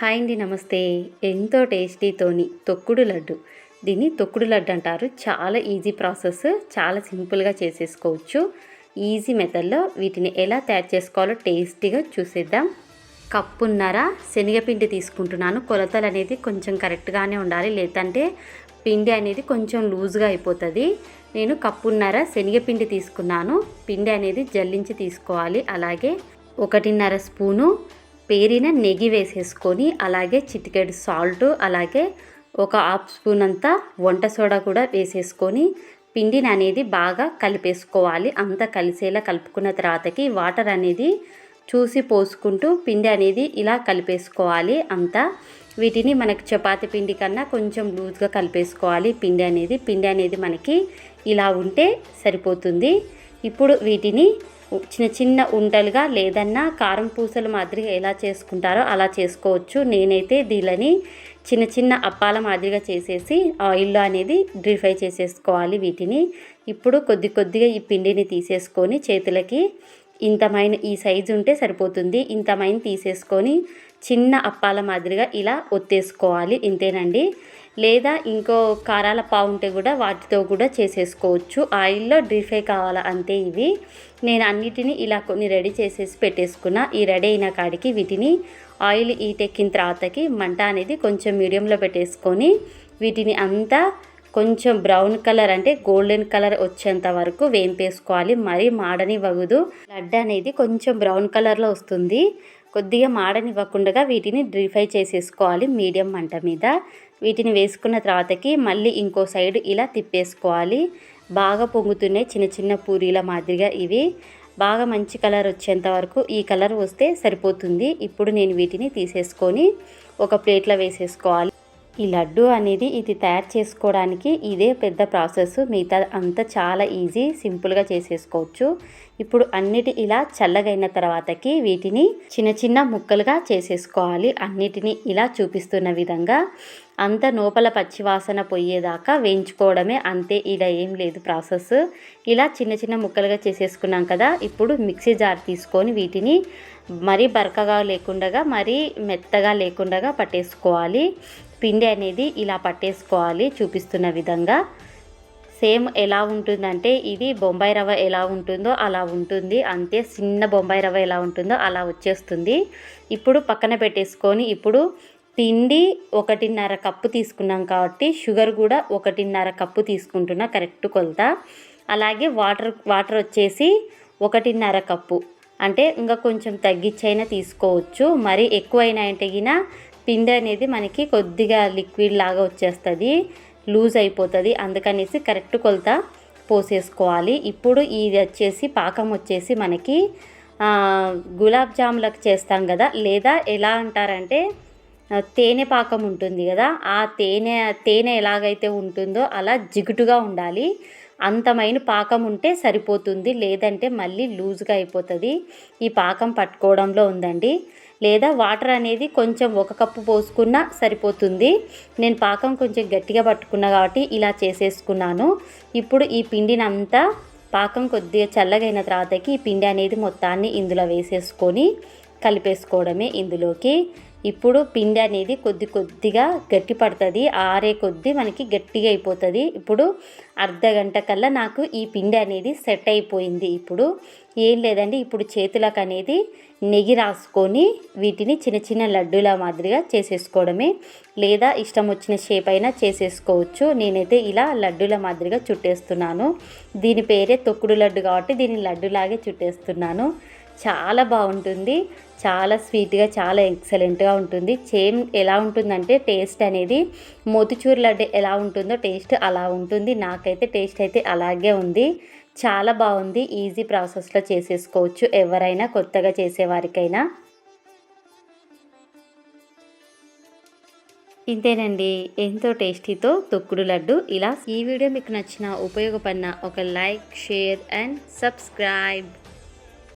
Hi అండి, నమస్తే. ఎంతో టేస్టీతోని తొక్కుడు లడ్డు, దీన్ని తొక్కుడు లడ్డు అంటారు. చాలా ఈజీ ప్రాసెస్, చాలా సింపుల్గా చేసేసుకోవచ్చు. ఈజీ మెథడ్లో వీటిని ఎలా తయారు చేసుకోవాలో టేస్టీగా చూసేద్దాం. కప్పున్నర శనగపిండి తీసుకుంటున్నాను. కొలతలు అనేది కొంచెం కరెక్ట్గానే ఉండాలి, లేదంటే పిండి అనేది కొంచెం లూజ్గా అయిపోతుంది. నేను కప్పున్నర శనగపిండి తీసుకున్నాను. పిండి అనేది జల్లించి తీసుకోవాలి. అలాగే 1.5 స్పూను పేరిన నెయ్యి వేసేసుకొని, అలాగే చిటికెడు సాల్ట్, అలాగే 1/2 స్పూన్ అంతా వంట సోడా కూడా వేసేసుకొని పిండిని అనేది బాగా కలిపేసుకోవాలి. అంతా కలిసేలా కలుపుకున్న తర్వాతకి వాటర్ అనేది చూసి పోసుకుంటూ పిండి అనేది ఇలా కలిపేసుకోవాలి. అంతా వీటిని మనకి చపాతి పిండి కన్నా కొంచెం లూజ్గా కలిపేసుకోవాలి. పిండి అనేది మనకి ఇలా ఉంటే సరిపోతుంది. ఇప్పుడు వీటిని చిన్న చిన్న ఉంటలుగా, లేదన్నా కారం పూసల మాదిరిగా ఎలా చేసుకుంటారో అలా చేసుకోవచ్చు. నేనైతే దీనిని చిన్న చిన్న అప్పాల మాదిరిగా చేసేసి ఆయిల్లో అనేది డీప్ ఫ్రై చేసేసుకోవాలి. వీటిని ఇప్పుడు కొద్దిగా ఈ పిండిని తీసేసుకొని చేతులకి ఇంతమైన ఈ సైజు ఉంటే సరిపోతుంది. ఇంతమైన తీసేసుకొని చిన్న అప్పాల మాదిరిగా ఇలా ఒత్తేసుకోవాలి. ఇంతేనండి. లేదా ఇంకో కారాల పావు ఉంటే కూడా వాటితో కూడా చేసేసుకోవచ్చు. ఆయిల్లో డీప్ ఫ్రై కావాలా అంతే. ఇవి నేను అన్నిటినీ ఇలా కొన్ని రెడీ చేసేసి పెట్టేసుకున్నా. ఈ రెడీ అయిన కాడికి వీటిని ఆయిల్ ఈటెక్కిన తర్వాతకి మంట అనేది కొంచెం మీడియంలో పెట్టేసుకొని వీటిని అంతా కొంచెం బ్రౌన్ కలర్ అంటే గోల్డెన్ కలర్ వచ్చేంత వరకు వేంపేసుకోవాలి. మరీ మాడనివ్వకూడదు. లడ్డు అనేది కొంచెం బ్రౌన్ కలర్లో వస్తుంది. కొద్దిగా మాడనివ్వకుండా వీటిని డీప్ ఫ్రై చేసేసుకోవాలి మీడియం మంట మీద. వీటిని వేసుకున్న తర్వాతకి మళ్ళీ ఇంకో సైడ్ ఇలా తిప్పేసుకోవాలి. బాగా పొంగుతున్నాయి చిన్న చిన్న పూరీల మాదిరిగా. ఇవి బాగా మంచి కలర్ వచ్చేంత వరకు ఈ కలర్ వస్తే సరిపోతుంది. ఇప్పుడు నేను వీటిని తీసేసుకొని ఒక ప్లేట్లో వేసేసుకోవాలి. ఈ లడ్డు అనేది ఇది తయారు చేసుకోవడానికి ఇదే పెద్ద ప్రాసెస్. మిగతా అంతా చాలా ఈజీ, సింపుల్గా చేసేసుకోవచ్చు. ఇప్పుడు అన్నిటి ఇలా చల్లగైన తర్వాతకి వీటిని చిన్న చిన్న ముక్కలుగా చేసేసుకోవాలి. అన్నిటినీ ఇలా చూపిస్తున్న విధంగా అంత లోపల పచ్చివాసన పోయేదాకా వేయించుకోవడమే, అంతే. ఇలా ఏం లేదు ప్రాసెస్. ఇలా చిన్న చిన్న ముక్కలుగా చేసేసుకున్నాం కదా. ఇప్పుడు మిక్సీ జార్ తీసుకొని వీటిని మరీ బరకగా లేకుండా, మరీ మెత్తగా లేకుండా పట్టేసుకోవాలి. పిండి అనేది ఇలా పట్టేసుకోవాలి చూపిస్తున్న విధంగా. సేమ్ ఎలా ఉంటుందంటే ఇది బొంబాయి రవ్వ ఎలా ఉంటుందో అలా ఉంటుంది, అంతే. చిన్న బొంబాయి రవ్వ ఎలా ఉంటుందో అలా వచ్చేస్తుంది. ఇప్పుడు పక్కన పెట్టేసుకొని ఇప్పుడు పిండి 1.5 కప్పు తీసుకున్నాం కాబట్టి షుగర్ కూడా 1.5 కప్పు తీసుకుంటున్నా, కరెక్ట్ కొలత. అలాగే వాటర్ వచ్చేసి 1.5 కప్పు, అంటే ఇంకా కొంచెం తగ్గించైనా తీసుకోవచ్చు. మరి ఎక్కువైనా అంటే గిన పిండి అనేది మనకి కొద్దిగా లిక్విడ్ లాగా వచ్చేస్తుంది, లూజ్ అయిపోతుంది. అందుకనేసి కరెక్ట్ కొలత పోసేసుకోవాలి. ఇప్పుడు ఇది వచ్చేసి పాకం వచ్చేసి మనకి గులాబ్ జాములకు చేస్తాం కదా, లేదా ఎలా అంటారంటే తేనె పాకం ఉంటుంది కదా, ఆ తేనె ఎలాగైతే ఉంటుందో అలా జిగుటుగా ఉండాలి. అంతమైన పాకం ఉంటే సరిపోతుంది, లేదంటే మళ్ళీ లూజ్గా అయిపోతుంది. ఈ పాకం పట్టుకోవడంలో ఉందండి. లేదా వాటర్ అనేది కొంచెం 1 కప్పు పోసుకున్నా సరిపోతుంది. నేను పాకం కొంచెం గట్టిగా పట్టుకున్నా కాబట్టి ఇలా చేసేసుకున్నాను. ఇప్పుడు ఈ పిండిని అంతా పాకం కొద్దిగా చల్లగైన తర్వాతకి ఈ పిండి అనేది మొత్తాన్ని ఇందులో వేసేసుకొని కలిపేసుకోవడమే ఇందులోకి. ఇప్పుడు పిండి అనేది కొద్దిగా గట్టి పడుతుంది, ఆరే కొద్దీ మనకి గట్టిగా అయిపోతుంది. ఇప్పుడు అర్ధగంట కల్లా నాకు ఈ పిండి అనేది సెట్ అయిపోయింది. ఇప్పుడు ఏం లేదండి, ఇప్పుడు చేతులకు అనేది నెయ్యి రాసుకొని వీటిని చిన్న చిన్న లడ్డూల మాదిరిగా చేసేసుకోవడమే, లేదా ఇష్టం వచ్చిన షేప్ అయినా చేసేసుకోవచ్చు. నేనైతే ఇలా లడ్డూల మాదిరిగా చుట్టేస్తున్నాను. దీని పేరే తొక్కుడు లడ్డు కాబట్టి దీన్ని లడ్డులాగే చుట్టేస్తున్నాను. చాలా బాగుంటుంది, చాలా స్వీట్గా, చాలా ఎక్సలెంట్గా ఉంటుంది. సేమ్ ఎలా ఉంటుందంటే టేస్ట్ అనేది మోతిచూర్ లడ్డు ఎలా ఉంటుందో టేస్ట్ అలా ఉంటుంది. నాకైతే టేస్ట్ అయితే అలాగే ఉంది. చాలా బాగుంది. ఈజీ ప్రాసెస్లో చేసేసుకోవచ్చు ఎవరైనా, కొత్తగా చేసేవారికైనా. ఇంతేనండి, ఎంతో టేస్టీతో తొక్కుడు లడ్డు ఇలా. ఈ వీడియో మీకు నచ్చిన, ఉపయోగపడిన ఒక లైక్, షేర్ అండ్ సబ్స్క్రైబ్.